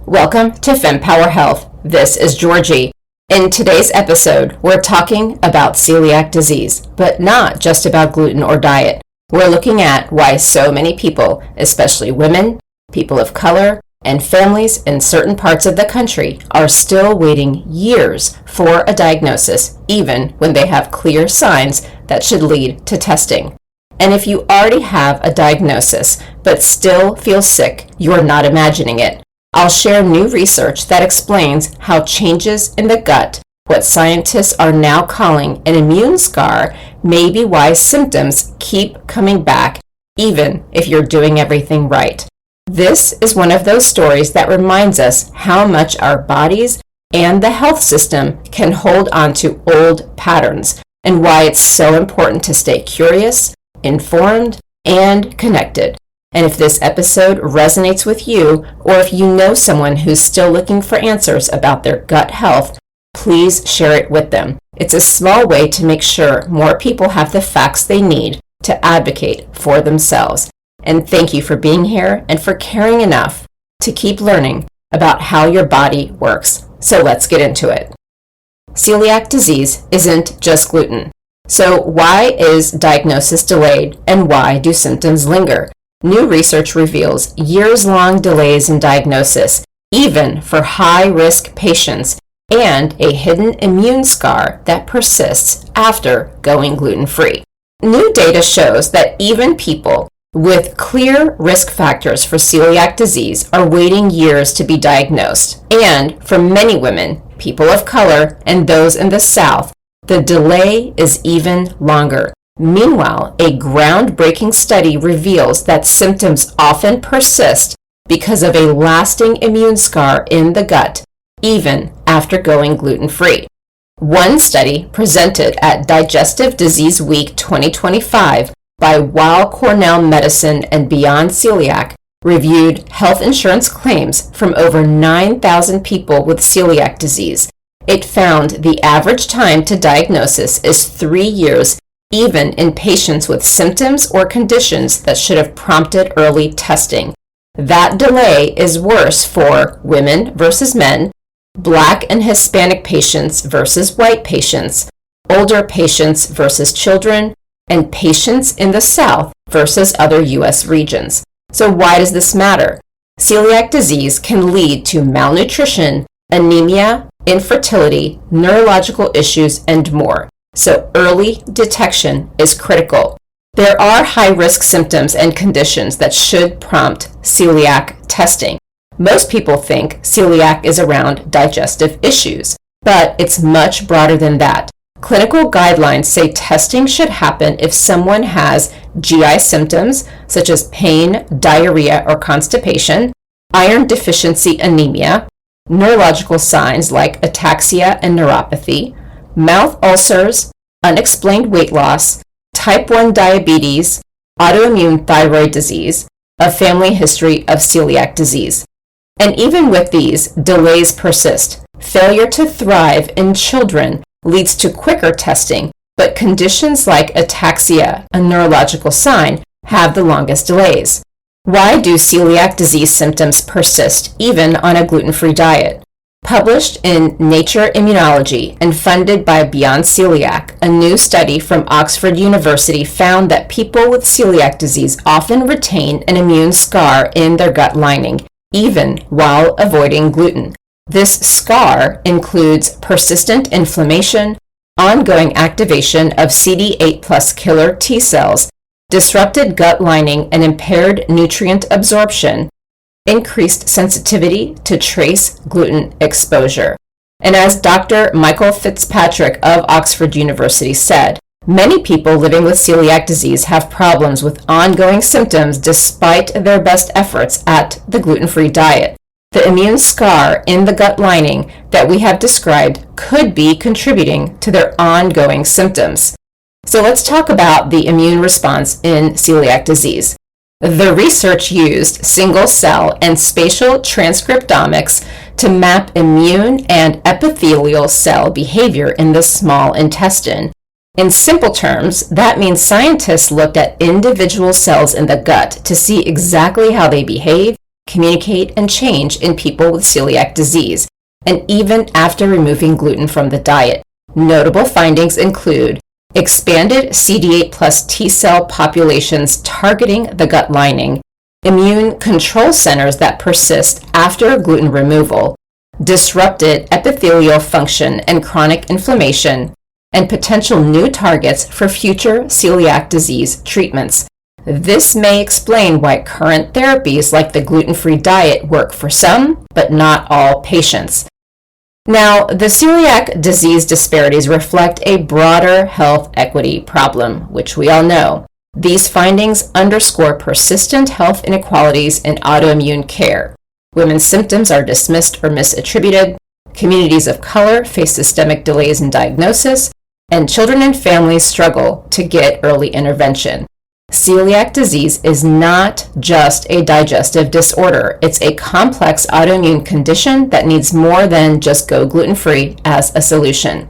Welcome to Fempower Health. This is Georgie. In today's episode, we're talking about celiac disease, but not just about gluten or diet. We're looking at why so many people, especially women, people of color, and families in certain parts of the country are still waiting years for a diagnosis, even when they have clear signs that should lead to testing. And if you already have a diagnosis but still feel sick, you're not imagining it. I'll share new research that explains how changes in the gut, what scientists are now calling an immune scar, may be why symptoms keep coming back even if you're doing everything right. This is one of those stories that reminds us how much our bodies and the health system can hold on to old patterns and why it's so important to stay curious, informed, and connected. And if this episode resonates with you, or if you know someone who's still looking for answers about their gut health, please share it with them. It's a small way to make sure more people have the facts they need to advocate for themselves. And thank you for being here and for caring enough to keep learning about how your body works. So let's get into it. Celiac disease isn't just gluten. So why is diagnosis delayed and why do symptoms linger? New research reveals years-long delays in diagnosis, even for high-risk patients, and a hidden immune scar that persists after going gluten-free. New data shows that even people with clear risk factors for celiac disease are waiting years to be diagnosed. And for many women, people of color, and those in the South, the delay is even longer. Meanwhile, a groundbreaking study reveals that symptoms often persist because of a lasting immune scar in the gut, even after going gluten-free. One study presented at Digestive Disease Week 2025 by Weill Cornell Medicine and Beyond Celiac reviewed health insurance claims from over 9,000 people with celiac disease. It found the average time to diagnosis is 3 years, even in patients with symptoms or conditions that should have prompted early testing. That delay is worse for women versus men, Black and Hispanic patients versus white patients, older patients versus children, and patients in the South versus other U.S. regions. So why does this matter? Celiac disease can lead to malnutrition, anemia, infertility, neurological issues, and more. So early detection is critical. There are high-risk symptoms and conditions that should prompt celiac testing. Most people think celiac is around digestive issues, but it's much broader than that. Clinical guidelines say testing should happen if someone has GI symptoms such as pain, diarrhea, or constipation, iron deficiency anemia, neurological signs like ataxia and neuropathy, mouth ulcers, unexplained weight loss, type 1 diabetes, autoimmune thyroid disease, a family history of celiac disease. And even with these, delays persist. Failure to thrive in children leads to quicker testing, but conditions like ataxia, a neurological sign, have the longest delays. Why do celiac disease symptoms persist even on a gluten-free diet? Published in Nature Immunology and funded by Beyond Celiac, a new study from Oxford University found that people with celiac disease often retain an immune scar in their gut lining, even while avoiding gluten. This scar includes persistent inflammation, ongoing activation of CD8+ killer T cells, disrupted gut lining and impaired nutrient absorption, increased sensitivity to trace gluten exposure. And as Dr. Michael Fitzpatrick of Oxford University said, many people living with celiac disease have problems with ongoing symptoms despite their best efforts at the gluten-free diet. The immune scar in the gut lining that we have described could be contributing to their ongoing symptoms. So let's talk about the immune response in celiac disease. The research used single-cell and spatial transcriptomics to map immune and epithelial cell behavior in the small intestine. In simple terms, that means scientists looked at individual cells in the gut to see exactly how they behave communicate, and change in people with celiac disease, and even after removing gluten from the diet. Notable findings include expanded CD8 plus T cell populations targeting the gut lining, immune control centers that persist after gluten removal, disrupted epithelial function and chronic inflammation, and potential new targets for future celiac disease treatments. This may explain why current therapies like the gluten-free diet work for some, but not all patients. Now, the celiac disease disparities reflect a broader health equity problem, which we all know. These findings underscore persistent health inequalities in autoimmune care. Women's symptoms are dismissed or misattributed, communities of color face systemic delays in diagnosis, and children and families struggle to get early intervention. Celiac disease is not just a digestive disorder. It's a complex autoimmune condition that needs more than just go gluten-free as a solution.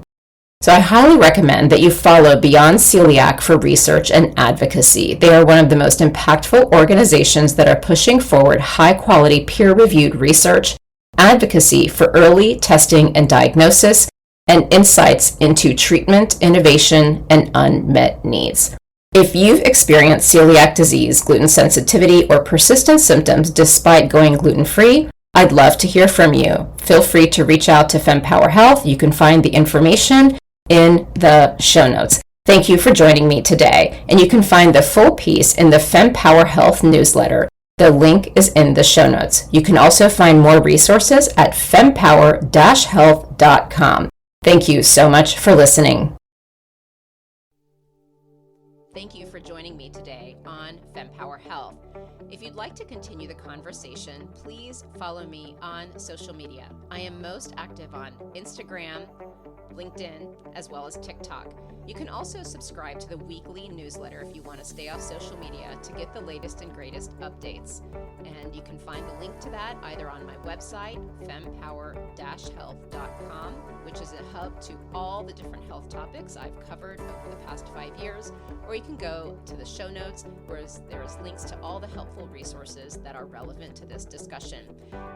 So I highly recommend that you follow Beyond Celiac for research and advocacy. They are one of the most impactful organizations that are pushing forward high-quality peer-reviewed research, advocacy for early testing and diagnosis, and insights into treatment, innovation, and unmet needs. If you've experienced celiac disease, gluten sensitivity, or persistent symptoms despite going gluten-free, I'd love to hear from you. Feel free to reach out to Fempower Health. You can find the information in the show notes. Thank you for joining me today, and you can find the full piece in the Fempower Health newsletter. The link is in the show notes. You can also find more resources at fempower-health.com. Thank you so much for listening. Thank you for joining me today on Fempower Health. If you'd like to continue the conversation, please follow me on social media. I am most active on Instagram, LinkedIn, as well as TikTok. You can also subscribe to the weekly newsletter if you want to stay off social media to get the latest and greatest updates. And you can find the link to that either on my website, fempower-health.com, which is a hub to all the different health topics I've covered over the past 5 years, or you can go to the show notes where there's links to all the helpful resources that are relevant to this discussion.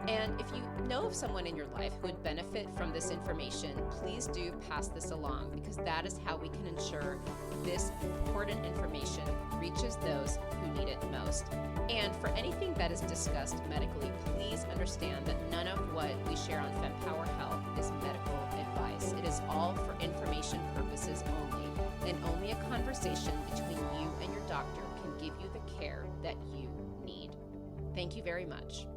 And if you know of someone in your life who would benefit from this information, please do pass this along, because that is how we can ensure this important information reaches those who need it most. And for anything that is discussed medically, please understand that none of what we share on Fempower Health is medical advice. It is all for information purposes only, and only a conversation between you and your doctor can give you the care that you need. Thank you very much.